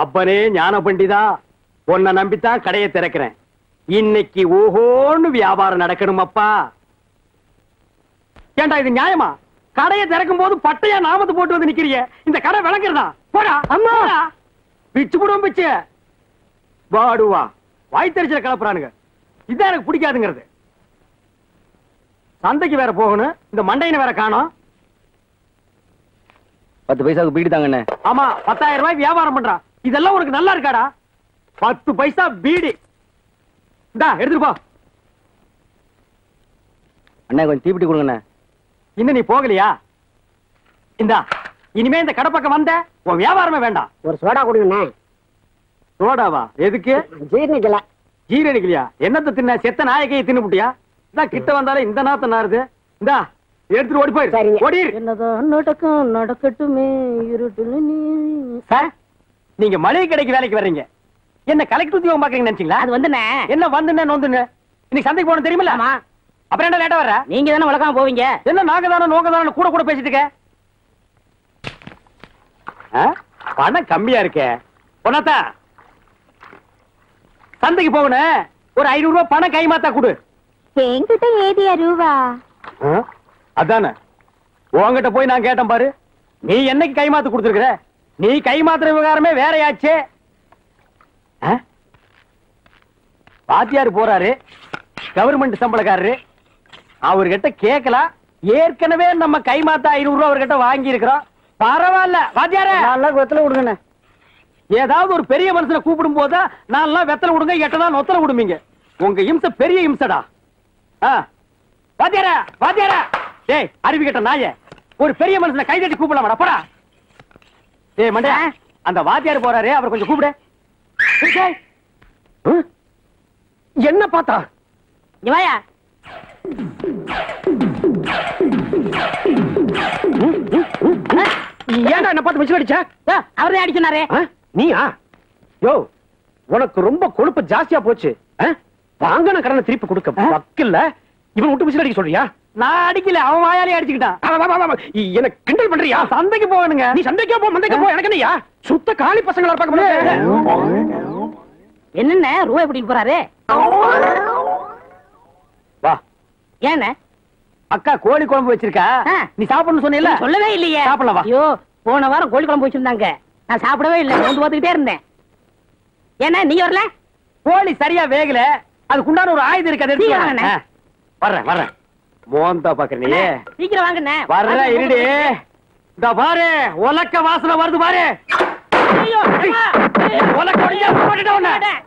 அப்பனே ஞான பண்டிதா, உன்னை நம்பித்தான் கடையை திறக்கிறேன். இன்னைக்கு ஓஹோன்னு வியாபாரம் நடக்கணும் அப்பா. ஏண்டா இது நியாயமா? கடையை திறக்கும் போது பட்டையா நாமத்து போட்டு வந்து நிக்கிறிய. இந்த கடை விளங்குறதா? போடா அம்மா, பிச்சு போடுவோம் பிச்சு. வாடுவா வாய் தெரிச்சல கலப்புறானுங்க. இதான் எனக்கு பிடிக்காதுங்கிறது. சந்தைக்கு வேற போகணும், இந்த மண்டையின வேற காணோம். 10 பைசாவுக்கு பீடி தாங்க. ஆமா, 10,000 ரூபாய் வியாபாரம் பண்றான். இதெல்லாம் உனக்கு நல்லா இருக்காடா? 10 பைசா பீடி. இந்தா எடுத்துட்டு போ. அண்ணா கொஞ்சம் தீப்பிட்டி கொடுங்கண்ணே. இன்னும் நீ போகலையா? இந்தா, இனிமே இந்த கடை பக்கம் வந்த உன் வியாபாரமே வேண்டாம். ஒரு சோடா கொடுங்கண்ணே. சோடாவா? எதுக்கு? ஜீரணிக்கல. ஜீரணிக்கலையா? என்னத்த தின்ன? செத்த நாயக்கையை தின்னுபுட்டியா? இந்தா கிட்ட வந்தாலே இந்த நாத்த நாருது. இந்தா எடுத்துட்டு ஓடி போயிரு. ஓடிரு. என்னதான் நடக்கும் நடக்கட்டுமே இருட்டுல நீ. சார், நீங்க மளிகை கடைக்கு வேலைக்கு வர்றீங்க, என்ன கலெக்டர் உத்தியோகம் பாக்குறீங்க நினைச்சீங்களா? அது வந்துண்ணே. என்ன வந்துன்னு நோந்துன்னு? இன்னைக்கு சந்தைக்கு போன தெரியுமில்ல? அப்புறம் என்ன லேட்டா வர்ற? நீங்க தானே வழக்காம போவீங்க. என்ன நாங்க தானே நோங்க தானே கூட கூட பேசிட்டு இருக்க? பணம் கம்மியா இருக்கே. பொண்ணாத்தா, சந்தைக்கு போகணும், ஒரு 500 ரூபாய் பணம் கை மாத்தா கொடு. என்கிட்ட ஏதியா ரூபா? அதானே உன்கிட்ட போய் நான் கேட்டேன் பாரு. நீ என்னைக்கு கை மாத்து கொடுத்துருக்குற? நீ கை மாத்துற விவகாரமே வேறையாச்சே. பாத்தியாரு போறாரு, கவர்மெண்ட் சம்பளக்காரரு, அவர்கிட்ட கேட்கலாம். ஏற்கனவே நம்ம கை மாத்த 500 ரூபாய் அவர்கிட்ட வாங்கி இருக்கிறோம். பரவாயில்ல வாத்தியாரே, வெத்தலை விடுங்கண்ணே. ஏதாவது ஒரு பெரிய மனுஷனை கூப்பிடும் போது நான்லாம் வெத்தலை விடுங்க, எட்டதான் நொத்தலை விடுவீங்க. உங்க இம்சை பெரிய இம்சடா. வாத்தியாரா வாத்தியாரா, டேய் அறிவு கேட்ட நாயே, ஒரு பெரிய மனுஷனை கை தட்டி கூப்பிடலாமாடா? போடா. டேய் மண்டே, அந்த வாத்தியார் போறாரு, அவர் கொஞ்சம் கூப்பிடு. என்ன பார்த்தா? வாயா. ஏன்டா என்ன பார்த்து மிஸ் அடிச்ச? அவரே அடிச்சுனாரே. நீயா? யோ, உனக்கு ரொம்ப கொழுப்பு ஜாஸ்தியா போச்சு. வாங்கின கடனை திருப்பி கொடுக்க வக்கில்ல. இவன் விட்டு மிஸ் அடிக்க சொல்றியா? நான் அடிக்கல, அவன் வாயாலே அடிச்சுக்கிட்டான். என்ன கிண்டல் பண்றியா? சந்தைக்கு போகணுங்க. நீ சந்தைக்கே போ, மந்தைக்கு போ. எனக்கு என்னையா சுத்த காலி பசங்களா பார்க்க முடியாது. என்னென்ன ரூபாய் எப்படி போறாரு? வா. ஏண்ணே? அக்கா கோழி குழம்பு வச்சிருக்கா, நீ சாப்பிடணும்னு சொன்னீல்ல? சொல்லவே இல்லையே. சாப்பிடலாம் வா. ஐயோ, போன வாரம் கோழி குழம்பு வச்சிருந்தாங்க, நான் சாப்பிடவே இல்லை, வந்து பார்த்துக்கிட்டே இருந்தேன். ஏன்னா நீங்க வரல? கோழி சரியா வேகல, அதுக்குண்டான ஒரு ஆயுதம் இருக்கு, அதை எடுத்து வாங்கண்ணே. வர்றேன் வர்றேன். மோந்தா பாக்குறீங்க? சீக்கிரம் வாங்கண்ணே. வர்ற இருடி. இந்த பாரு, உலக்க வாசனை வருது பாரு. உலக்க போட்டுட்டேன்.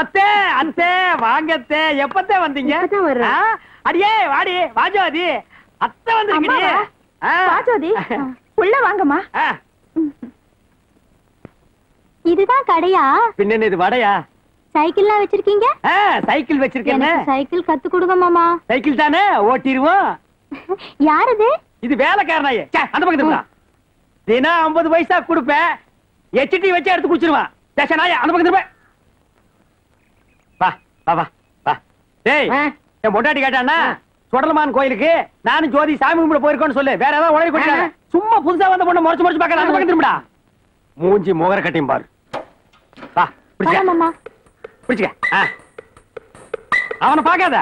அத்தே அத்தே வாங்கத்தே, எப்பத்தே வந்தீங்க? அடியே வாடி வாஜோதி, அத்தை வந்திருக்கீங்க. வாஜோதி, உள்ள வாங்கம்மா. இதுதான் கடையா? பின்ன இது வடையா? சைக்கிள்லாம் வச்சிருக்கீங்க? சைக்கிள் வச்சிருக்கேன். சைக்கிள் கத்து கொடுங்க மாமா. சைக்கிள் தானே, ஓட்டிடுவோம். யார் இது? இது வேலைக்காரனாயே. அந்த பக்கத்துல தினம் 50 பைசா கொடுப்பேன், எச்டி வச்சு எடுத்து குடிச்சிருவான். நாயா அந்த பக்கத்துல போய் வா வா வா வா. டேய், என் பொண்டாட்டி கேட்டானா சுடலமான் கோயிலுக்கு நானும் ஜோதி சாமி கும்பிட போயிருக்கோன்னு சொல்லு. வேற ஏதாவது உடனே கொட்டிடாத. சும்மா புதுசா வந்த பொண்ணு முறைச்சு முறைச்சு பார்க்கல. அந்த பக்கம் திரும்படா. மூஞ்சி முகர கட்டியும் பாரு. வா பிடிச்ச பிடிச்சுக்க. அவனை பார்க்காத.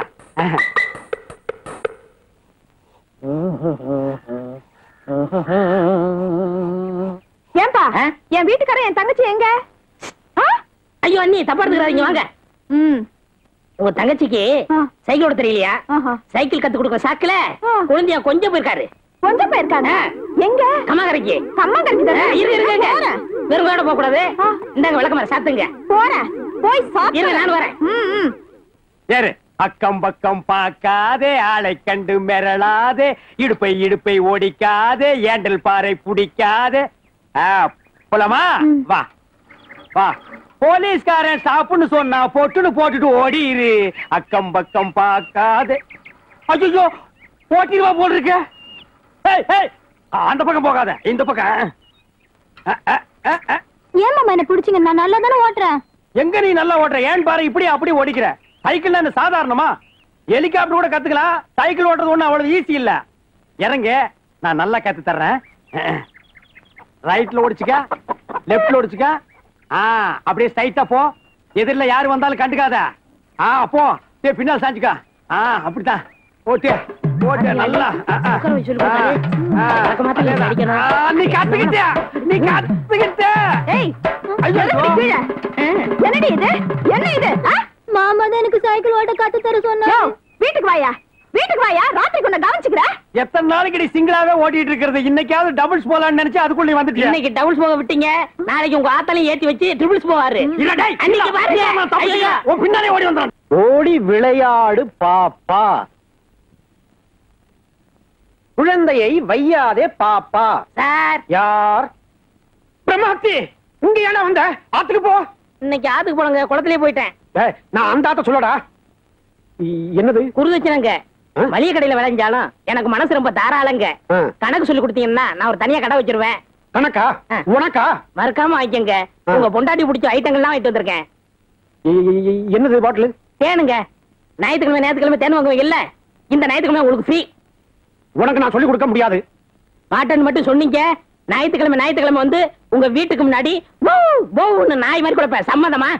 ஏன்பா, என் வீட்டுக்காரன் என் தங்கச்சி எங்க? ஐயோ அண்ணி, தப்பா எடுத்துக்கிறாங்க. வாங்க. உங்க தங்கச்சிக்கு சைக்கிள் ஓட தெரியலையா? சைக்கிள் கத்து கொடுக்க சாக்குல குழந்தையா கொஞ்சம் போயிருக்காரு. கொஞ்சம் போயிருக்காங்க? எங்க? கம்மாக்கரைக்கு. கம்மாக்கரைக்கு வெறும் வேட போக கூடாது. இந்தாங்க விளக்கமாற சாத்துங்க. போறேன், போய் சாப்பிட்டு நான் வரேன். சரி. அக்கம் பக்கம் பார்க்காதே, ஆளை கண்டு மிரளாதே, இடுப்பை இடுப்பை ஓடிக்காதே, ஏண்டல் பாறை பிடிக்காதே. போலாமா? வா வா. போலீஸ்காரன் சாப்புன்னு சொன்னா பொட்டுன்னு போட்டுட்டு ஓடிரு. அக்கம் பக்கம் பார்க்காதே. ஐயோ, போட்டிருவா போல் இருக்க. அந்த பக்கம் போகாத, இந்த பக்கம். ஏன் மாமா என்ன பிடிச்சிங்க? நான் நல்லா தானே ஓட்டுறேன். எங்க நீ நல்லா ஓட்டுற? ஏன் பாரு இப்படி அப்படி ஓடிக்கிற. சைக்கிள் என்ன சாதாரணமா? ஹெலிகாப்டர் கூட கத்துக்கலாம். சைக்கிள் ஓட்டுறது ஒண்ணு அவ்வளவு ஈஸி இல்ல. இறங்க, நான் நல்லா கத்து தர்றேன். ரைட்ல ஓடிச்சுக்க, லெப்ட்ல ஒடிச்சுக்க. அப்படியே ஸ்ட்ரைட்டா போ. எதிரில யாரு வந்தாலும் கண்டுக்காத. போ. பின்னால் சாஞ்சுக்க. அப்படித்தான். ஓட்டு ஓட்டு நல்லா. நீ கத்துக்கிட்ட நீ கத்துக்கிட்ட. என்னடி இது? என்ன இது? மாமா தான் எனக்கு சைக்கிள் ஓட்ட கத்து தர சொன்னா. வீட்டுக்கு வாயா, வீட்டுக்கு வாயா. ராத்திரி கொண்டு கவனிச்சுக்கிற. எத்தனை நாளைக்கு சிங்கிளாவே ஓட்டிட்டு இருக்கிறது? இன்னைக்காவது டபுள்ஸ் போலான்னு நினைச்சு அதுக்குள்ள வந்துட்டு. இன்னைக்கு டபுள்ஸ் போக விட்டீங்க, நாளைக்கு உங்க ஆத்தாலையும் ஏத்தி வச்சு ட்ரிபிள்ஸ் போவாரு. பின்னாலே ஓடி வந்துடும். ஓடி விளையாடு பாப்பா, குழந்தையை வையாதே பாப்பா. சார் யார்? பிரம்மாத்தி, இங்க ஏன்னா வந்த? ஆத்துக்கு போ. இன்னைக்கு ஆத்துக்கு போனங்க, குளத்திலே போயிட்டேன். நான் அந்த ஆத்த சொல்லடா. என்னது? குருதட்சணைங்க. மளிகை கடையில விளைஞ்சாலும் எனக்கு மனசு ரொம்ப தாராளங்க. கணக்கு சொல்லி கொடுத்தீங்கன்னா நான் ஒரு தனியா கடை வச்சிருவேன். கணக்கா? உனக்கா? மறக்காம வாங்கிக்கங்க. உங்க பொண்டாட்டி பிடிச்ச ஐட்டங்கள்லாம் வாங்கிட்டு வந்திருக்கேன். என்னது பாட்டில்? தேனுங்க. ஞாயிற்றுக்கிழமை தேன் வாங்குவீங்க இல்ல, இந்த ஞாயிற்றுக்கிழமை உங்களுக்கு ஃப்ரீ. உனக்கு நான் சொல்லி கொடுக்க முடியாது. மாட்டேன்னு மட்டும் சொன்னீங்க, ஞாயிற்றுக்கிழமை வந்து உங்க வீட்டுக்கு முன்னாடி நாய் மாதிரி கொடுப்பேன். சம்மதமா?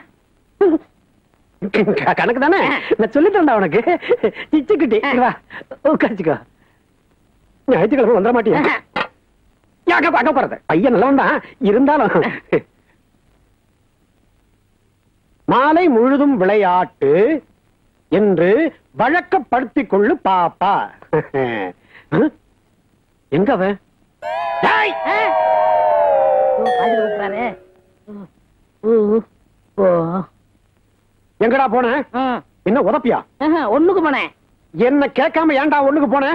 கணக்கு தானே, நான் சொல்லிட்டேன்டா உனக்கு. சிச்சுக்கிட்டி வா உட்காந்துக்கோ. ஞாயிற்றுக்கிழமை வந்துட மாட்டியா? அங்க போறது பையன் நல்லவன் தான் இருந்தாலும். மாலை முழுதும் விளையாட்டு என்று வழக்கப்படுத்திக் கொள்ளு பாப்பா. எங்க அவன்? எங்கடா போன? என்ன உதப்பியா? ஒண்ணுக்கு போனேன். என்ன கேட்காம ஏன்டா ஒண்ணுக்கு போன?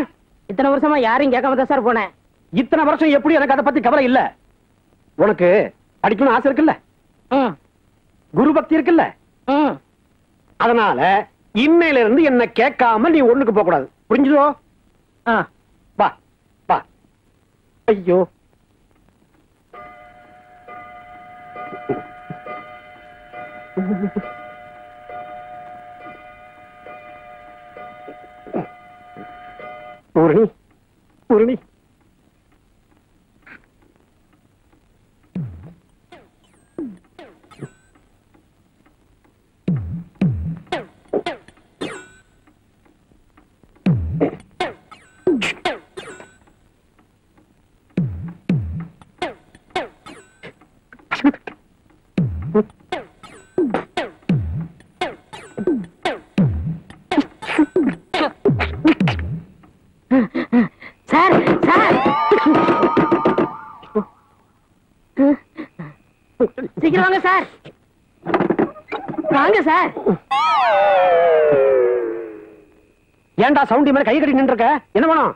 இத்தனை வருஷமா யாரையும் கேட்காம தான் சார் போனேன். இத்தனை வருஷம் எப்படி? எனக்கு அதை பத்தி கவலை இல்ல. உனக்கு படிக்கணும்னு ஆசை இருக்குல்ல, குரு பக்தி இருக்குல்ல, அதனால இன்னையில இருந்து என்ன கேட்காம நீ ஒண்ணுக்கு போக கூடாது. புரிஞ்சுதோ? வா வா. ஐயோ, பூரணி பூரணி, சார் சார் சீக்கிரம் வாங்க சார், வாங்க சார். ஏன்டா சவுண்டி மேல கை கட்டி நின்று இருக்க? என்ன வேணும்?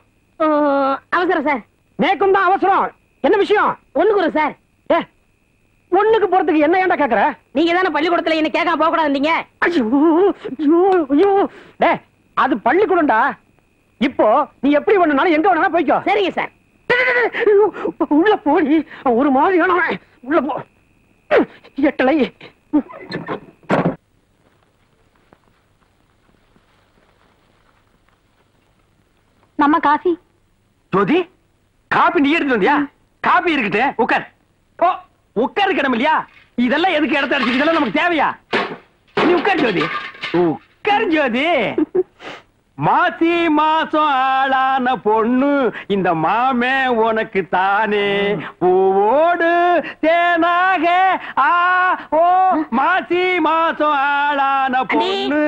அவசரம் சார். நேக்கும் தான் அவசரம். என்ன விஷயம்? ஒண்ணுக்கு ஒரு சார். ஒண்ணுக்கு போறதுக்கு என்ன ஏன்டா கேக்குற? நீங்க தானே பள்ளிக்கூடத்துல என்ன கேட்காம போக கூடாதுங்க. அது பள்ளிக்கூடம்டா. இப்போ நீ எப்படி வேணும்னாலும் எங்க வேணாலும் போய்க்கோ. சரிங்க சார். உள்ள போடி, ஒரு மாதிரி உள்ள போ. எட்டலை. மாமா காஃபி. ஜோதி, காபி நீ எடுத்து வந்தியா? காபி இருக்குட்டு உட்கார். ஓ, உட்காரு கிடம் இல்லையா? இதெல்லாம் எதுக்கு இடத்த அடிச்சு? இதெல்லாம் நமக்கு தேவையா? நீ உட்கார் ஜோதி, உட்கார் ஜோதி. மாசி மாசம் ஆளான பொண்ணு இந்த மாமே உனக்கு தானே, பூவோடு தேனாக ஓ மாசி மாசம் ஆளான பொண்ணு.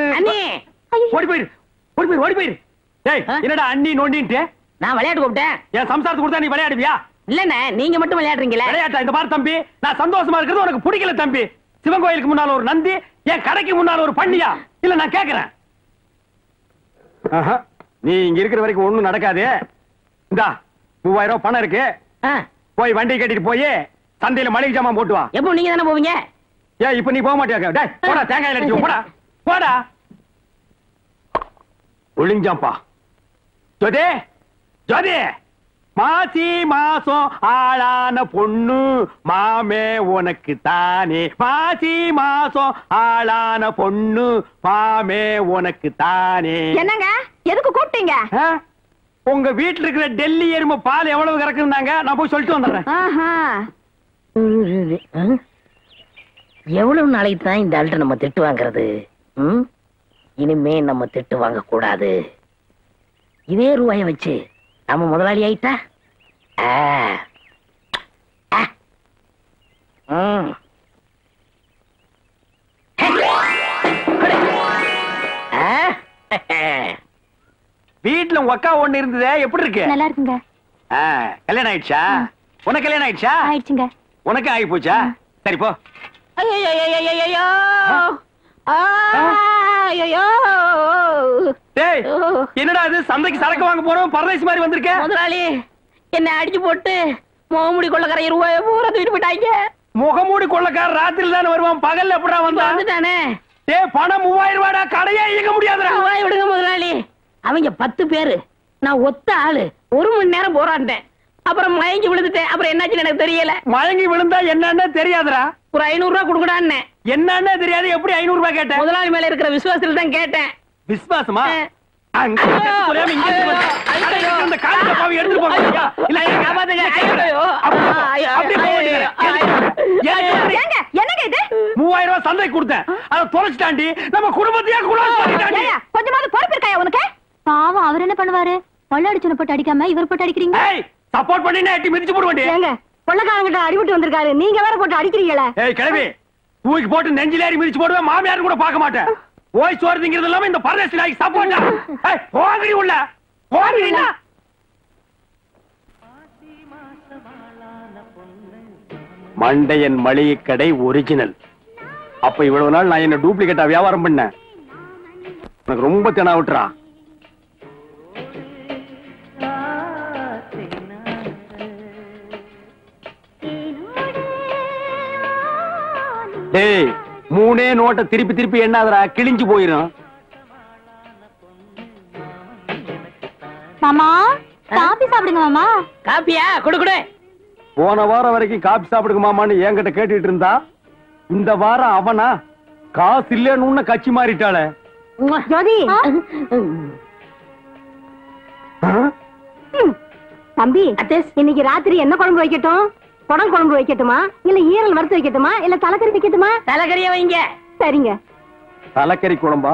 ஓடி போயிரு, ஓடி போயிரு, ஓடி போயிரு. என்னடா அண்ணி நோண்டின்ட்டு? நான் விளையாட்டு கூப்பிட்டேன். என் சம்சாரத்துக்கு கொடுத்தா நீ விளையாடுவியா? இல்லண்ணே, நீங்க மட்டும் விளையாடுறீங்களா? விளையாட்டா? இந்த மாதிரி தம்பி, நான் சந்தோஷமா இருக்கிறது உனக்கு பிடிக்கல தம்பி. சிவன் கோயிலுக்கு முன்னால ஒரு நந்தி, என் கடைக்கு முன்னால ஒரு பண்ணியா? இல்ல நான் கேக்குறேன். நீ இங்க இருக்கிற வரைக்கும் ஒண்ணும் நடக்காது. இந்தா 3000 ரூபாய் பணம் இருக்கு. போய் வண்டி கட்டிட்டு போய் சந்தையில மளிகை ஜாமான் போட்டு வா. எப்போ நீங்க தானே போவீங்க? ஏன் இப்ப நீ போக மாட்டியா? டேய் போடா, தேங்காய் அடிச்சு போடா போடா. ஒளிஞ்சாம்பா. ஜோதி ஜோதி, மாசி மாசம் ஆளான பொண்ணு மாமே உனக்கு தானே, மாசி மாசம் ஆளான பொண்ணு மாமே உனக்கு தானே. என்னங்க, எதுக்கு கூப்பிட்டீங்க? உங்க வீட்டுல இருக்கிற டெல்லி எருமை பால் எவ்வளவு கறக்குறாங்க? நான் போய் சொல்லிட்டு வந்துடுறேன். எவ்வளவு நாளைக்கு தான் இந்த ஆள்கிட்ட நம்ம திட்டு வாங்குறது? இனிமே நம்ம திட்டு வாங்க கூடாது. இதே ரூபாய வச்சு நம்ம முதலாளி ஆயிட்டா வீட்டுல உங்க அக்கா ஒண்ணு இருந்ததே, எப்படி இருக்கு? நல்லா இருக்குங்க. கல்யாணம் ஆயிடுச்சா? உனக்கு கல்யாணம் ஆயிடுச்சா? ஆயிடுச்சுங்க. உனக்கு ஆகி போச்சா? சரி போ. டேய், என்னடா இது? சந்தைக்கு சரக்கு வாங்க போறோம், பரதேசி மாதிரி வந்திருக்க. முதலாளி என்ன அடிச்சு போட்டு முகமூடி கொள்ளக்கார ரூபாய பூரா தூக்கிட்டு போயிட்டாங்க. முகமூடி கொள்ளக்கார ராத்திரில தானே வருவான், பகல்ல எப்படா வந்துட்டானே? டேய், பணம் 3000 ரூபாடா, கடையே இயங்க முடியாதுடா. ரூபாய் விடுங்க முதலாளி. அவங்க 10 பேரு, நான் ஒத்த ஆளு. 1 மணி நேரம் போராட்டேன், அப்புறம் மயங்கி விழுந்துட்டேன். அப்புறம் என்னாச்சுன்னு எனக்கு தெரியல. மயங்கி விழுந்தா என்னன்னு தெரியாதுடா. ஒரு 500 ரூபாய் கொடுக்கடான்னு. என்னன்னு தெரியாது, எப்படி 500 ரூபாய் கேட்டேன்? முதலாளி மேல இருக்கிற விசுவாசத்துல தான் கேட்டேன். விசுவாசமா? அங்க சொல்லாம இங்க இந்த காலத்துல பாவி எடுத்து போங்க. இல்ல காப்பாத்துங்க. அப்படி போங்க. ஏங்க என்னங்க இது? 3000 ரூபாய் சந்தைக்கு கொடுத்தேன், அத தொலைச்சிட்டாண்டி. நம்ம குடும்பத்தையே குலாஸ் பண்ணிட்டாண்டி. கொஞ்சமாவது பொறுப்பு இருக்காயா உனக்கு? பாவம், அவர் என்ன பண்ணுவாரு? கொள்ள அடிச்சன போட்டு அடிக்காம இவர் போட்டு அடிக்கிறீங்க. ஏய், சப்போர்ட் பண்ணி நான் எட்டி மிதிச்சு போடுவேன். ஏங்க கொள்ளக்காரங்கிட்ட அடிபட்டு வந்திருக்காரு, நீங்க வேற போட்டு அடிக்கிறீங்களே. ஏய் கிழவி, தூக்கி போட்டு நெஞ்சில ஏறி மிதிச்சு போடுவேன். மாமியார் கூட பார்க்க மாட்டேன். ஓய் சோறு திங்கிறது இல்லாம இந்த பரதேசி நாய்க்கு சப்போர்ட்டா? ஏய் போங்கடி உள்ள, போங்கடினா. மண்டையன் மளிகை கடை ஒரிஜினல். அப்ப இவ்வளவு நாள் நான் என்ன டூப்ளிகேட்டா வியாபாரம் பண்ணேன். எனக்கு ரொம்ப தெனா விட்டுறா. டேய், 3 நோட்டை திருப்பி திருப்பி எண்ணாதடா, கிழிஞ்சு போயிரும். மாமா காபி சாப்பிடுங்க மாமா. காப்பியா? குடு குடு. போன வாரம் வரைக்கும் காபி சாப்பிடுங்க மாமான்னு என்கிட்ட கேட்டுட்டு இருந்தா, இந்த வாரம் அவனா காசு இல்லன்னு கட்சி மாறிட்டாளே. ஜோதி, தம்பி இன்னைக்கு ராத்திரி என்ன குழம்பு வைக்கட்டும்? குடல் குழம்பு வைக்கட்டுமா, இல்ல ஈரல் வறுத்து வைக்கட்டுமா, இல்ல தலைக்கறி வைக்கட்டுமா? தலைக்கறியா வைங்க. சரிங்க. தலைக்கறி குழம்பா?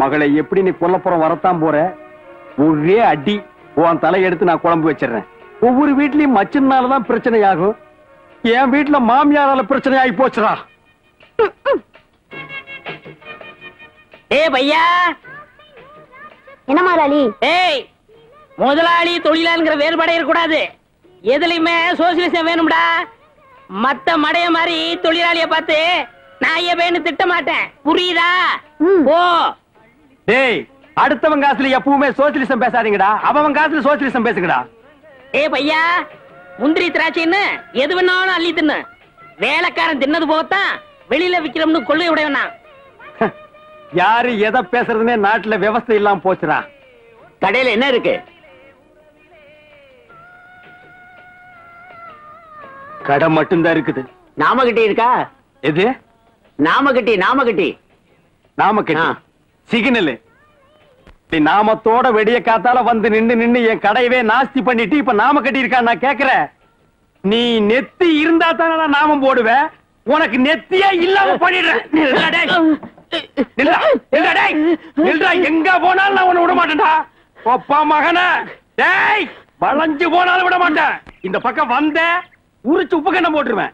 மகளை எப்படி நீ கொல்லப்புறம் வரத்தான் போற? ஒரே அடி உன் தலை எடுத்து நான் குழம்பு வச்சிடறேன். ஒவ்வொரு வீட்லயும் மச்சனாலதான் பிரச்சனை ஆகும். என் வீட்டுல மாமியாரால பிரச்சனை ஆகி போச்சுடா. ஏய் பையா. என்ன முதலாளி? ஏய், முதலாளி தொழிலாளிங்கிற வேறுபாடே இருக்கக்கூடாது. எதுலயுமே சோசியலிசம் வேணும்டா. மத்த மடைய மாதிரி தொழிலாளிய பார்த்து நான் ஏன்னு திட்ட மாட்டேன், புரியுதா? ஓ டேய், அடுத்தவன் காசுல எப்பவுமே சோசியலிசம் பேசாதீங்கடா, அவன் காசுல சோசியலிசம் பேசுங்கடா. ஏய் பையா, முந்திரி திராட்சைன்னு எது வேணாலும் அள்ளி தின்னு. வேலைக்காரன் தின்னது போகத்தான் வெளியில விக்கிறோம்னு கொள்ளை உடையவனா. யாரு எதை பேசுறதுன்னே நாட்டுல விவசாயம் இல்லாம போச்சுடா. கடையில என்ன இருக்கு? கடை மட்டும்தான் இருக்குது. நாமகட்டி இருக்கா? எது? நாமகட்டி. நாமக்கட்டி சிக்னல். நாமத்தோட வெடிய காத்தால வந்து நின்னு என் கடையவே நாஸ்தி பண்ணிட்டு இப்ப நாம கட்டி இருக்கா? நான் கேக்குறேன், நீ நெத்தி இருந்தா தானே நாமம் போடுவேன், உனக்கு நெத்தியே இல்லாம பண்ணிடுறேன். எங்க போனாலும் நான் உன்னை விட மாட்டேன்டா. ஒப்பா மகன, டேய் வளைஞ்சு போனாலும் விட மாட்டேன். இந்த பக்கம் வந்த உரிச்சு உப்பு கண்ணம் போட்டுருவேன்.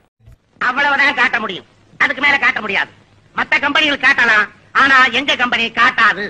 அவ்வளவுதான் காட்ட முடியும், அதுக்கு மேல காட்ட முடியாது. மத்த கம்பெனிகள் காட்டலாம், ஆனா எங்க கம்பெனி காட்டாது.